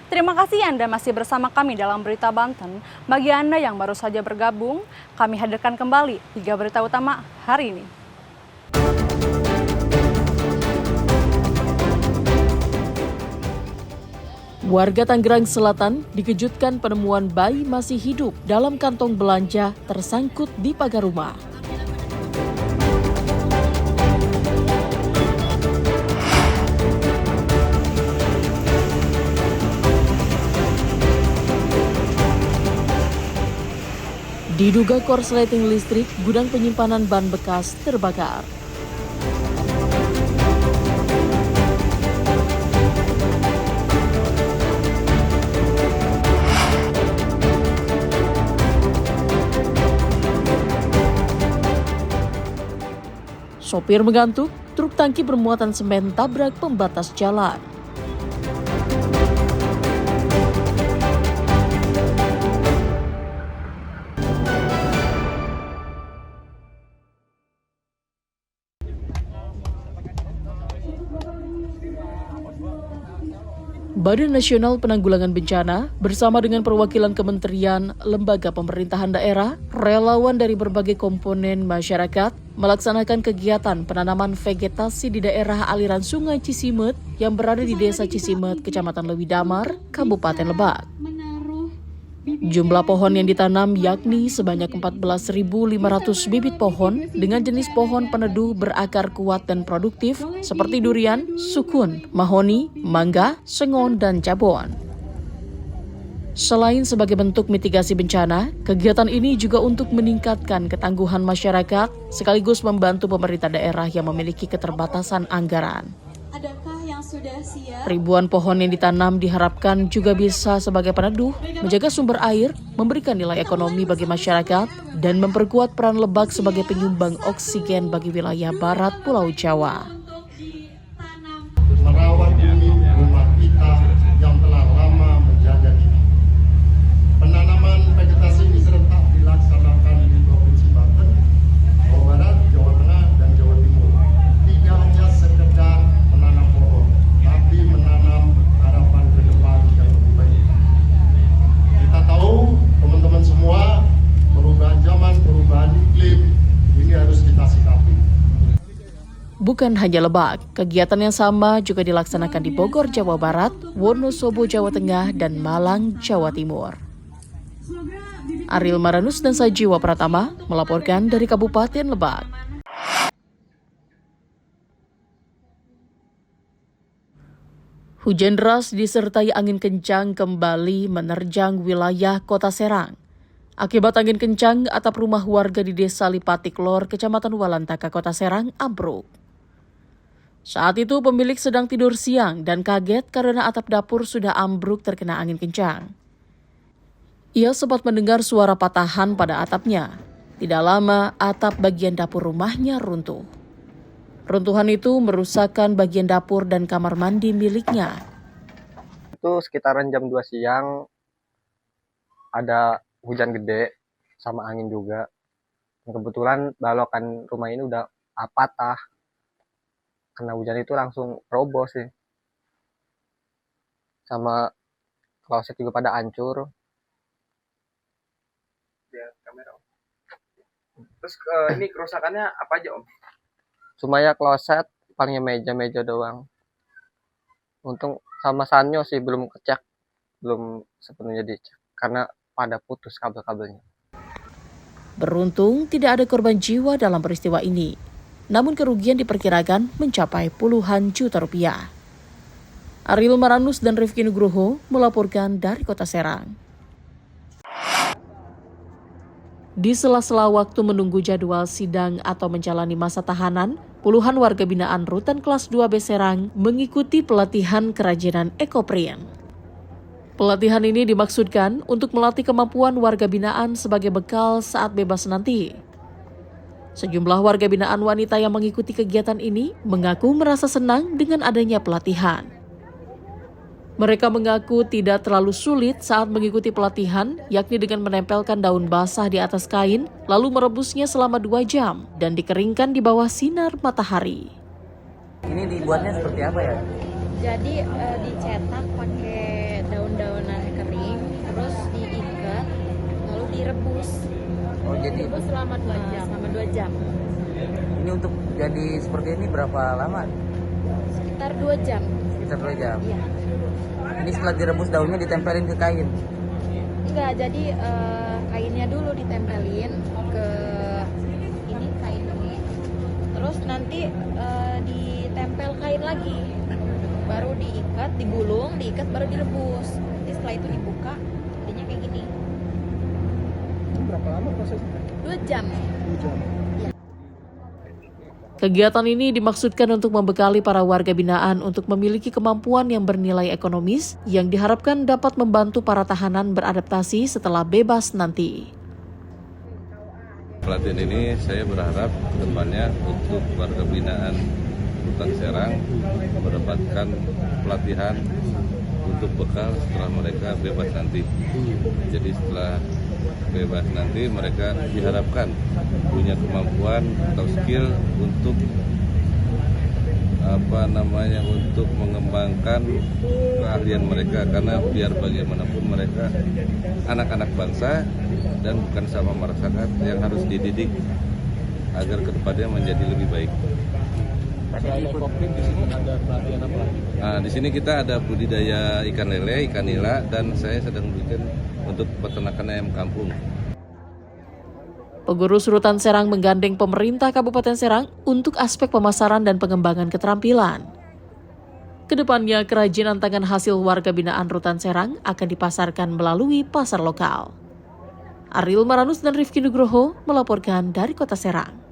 Terima kasih Anda masih bersama kami dalam Berita Banten. Bagi Anda yang baru saja bergabung, kami hadirkan kembali 3 berita utama hari ini. Warga Tangerang Selatan dikejutkan penemuan bayi masih hidup dalam kantong belanja tersangkut di pagar rumah. Diduga korsleting listrik, gudang penyimpanan ban bekas terbakar. Sopir mengantuk, truk tangki bermuatan semen tabrak pembatas jalan. Badan Nasional Penanggulangan Bencana bersama dengan perwakilan kementerian, lembaga pemerintahan daerah, relawan dari berbagai komponen masyarakat melaksanakan kegiatan penanaman vegetasi di daerah aliran Sungai Cisimet yang berada di Desa Cisimet, Kecamatan Lewidamar, Kabupaten Lebak. Jumlah pohon yang ditanam yakni sebanyak 14.500 bibit pohon dengan jenis pohon peneduh berakar kuat dan produktif seperti durian, sukun, mahoni, mangga, sengon, dan jabon. Selain sebagai bentuk mitigasi bencana, kegiatan ini juga untuk meningkatkan ketangguhan masyarakat sekaligus membantu pemerintah daerah yang memiliki keterbatasan anggaran. Adakah yang sudah siap? Ribuan pohon yang ditanam diharapkan juga bisa sebagai peneduh, menjaga sumber air, memberikan nilai ekonomi bagi masyarakat, dan memperkuat peran Lebak sebagai penyumbang oksigen bagi wilayah barat Pulau Jawa. Merawat bumi rumah kita yang telah lama menjaga kita. Penanaman vegetasi ini serentak dilaksanakan di Provinsi Banten, Jawa Barat, Jawa Tengah, dan Jawa Timur. Tidak hanya sekedar menanam pohon, tapi menanam harapan ke depan yang lebih baik. Kita tahu, teman-teman semua, perubahan zaman, perubahan iklim, ini harus kita sikapi. Bukan hanya Lebak, kegiatan yang sama juga dilaksanakan di Bogor, Jawa Barat, Wonosobo, Jawa Tengah, dan Malang, Jawa Timur. Ariel Maranus dan Sajiwa Pratama melaporkan dari Kabupaten Lebak. Hujan deras disertai angin kencang kembali menerjang wilayah Kota Serang. Akibat angin kencang, atap rumah warga di Desa Lipatik Lor, Kecamatan Walantaka, Kota Serang, ambruk. Saat itu pemilik sedang tidur siang dan kaget karena atap dapur sudah ambruk terkena angin kencang. Ia sempat mendengar suara patahan pada atapnya. Tidak lama, atap bagian dapur rumahnya runtuh. Runtuhan itu merusakkan bagian dapur dan kamar mandi miliknya. Itu sekitaran jam 2 siang ada hujan gede sama angin juga. Kebetulan balokan rumah ini udah patah. Kena hujan itu langsung roboh sih. Sama kloset juga pada hancur. Lihat kamera Om. Terus ini kerusakannya apa aja Om? Cuma ya kloset, palingnya meja-meja doang. Untung sama sanyo sih belum kecek, belum sepenuhnya dicek karena pada putus kabel-kabelnya. Beruntung tidak ada korban jiwa dalam peristiwa ini. Namun kerugian diperkirakan mencapai puluhan juta rupiah. Ariel Maranus dan Rifki Nugroho melaporkan dari Kota Serang. Di sela-sela waktu menunggu jadwal sidang atau menjalani masa tahanan, puluhan warga binaan Rutan Kelas 2B Serang mengikuti pelatihan kerajinan ekoprint. Pelatihan ini dimaksudkan untuk melatih kemampuan warga binaan sebagai bekal saat bebas nanti. Sejumlah warga binaan wanita yang mengikuti kegiatan ini mengaku merasa senang dengan adanya pelatihan. Mereka mengaku tidak terlalu sulit saat mengikuti pelatihan, yakni dengan menempelkan daun basah di atas kain, lalu merebusnya selama 2 jam dan dikeringkan di bawah sinar matahari. Ini dibuatnya seperti apa ya? Jadi dicetak pakai daun daun-daunan kering, terus diikat, lalu direbus. Oh, jadi Direbus selama 2 jam. Selama 2 jam. ini untuk jadi seperti ini berapa lama? Sekitar 2 jam. Sekitar 2 jam. Iya. Ini setelah direbus daunnya ditempelin ke kain. Enggak, jadi kainnya dulu ditempelin ke ini kain ini. Terus nanti ditempel kain lagi. Baru diikat, digulung, diikat baru direbus. Nanti setelah itu dibuka, jadinya kayak gini. Berapa lama prosesnya? 2 jam. 2 jam. Kegiatan ini dimaksudkan untuk membekali para warga binaan untuk memiliki kemampuan yang bernilai ekonomis yang diharapkan dapat membantu para tahanan beradaptasi setelah bebas nanti. Pelatihan ini saya berharap kedepannya untuk warga binaan Rutan Serang mendapatkan pelatihan untuk bekal setelah mereka bebas nanti. Jadi setelah bebas nanti mereka diharapkan punya kemampuan atau skill untuk untuk mengembangkan keahlian mereka, karena biar bagaimanapun mereka anak-anak bangsa dan bukan sama masyarakat yang harus dididik agar kedepannya menjadi lebih baik. Selain ekoprim di sini ada pelatihan apa lagi? Nah, di sini kita ada budidaya ikan lele, ikan nila, dan saya sedang bikin untuk peternakan ayam kampung. Pengurus Rutan Serang menggandeng pemerintah Kabupaten Serang untuk aspek pemasaran dan pengembangan keterampilan. Kedepannya, kerajinan tangan hasil warga binaan Rutan Serang akan dipasarkan melalui pasar lokal. Ariel Maranus dan Rifki Nugroho melaporkan dari Kota Serang.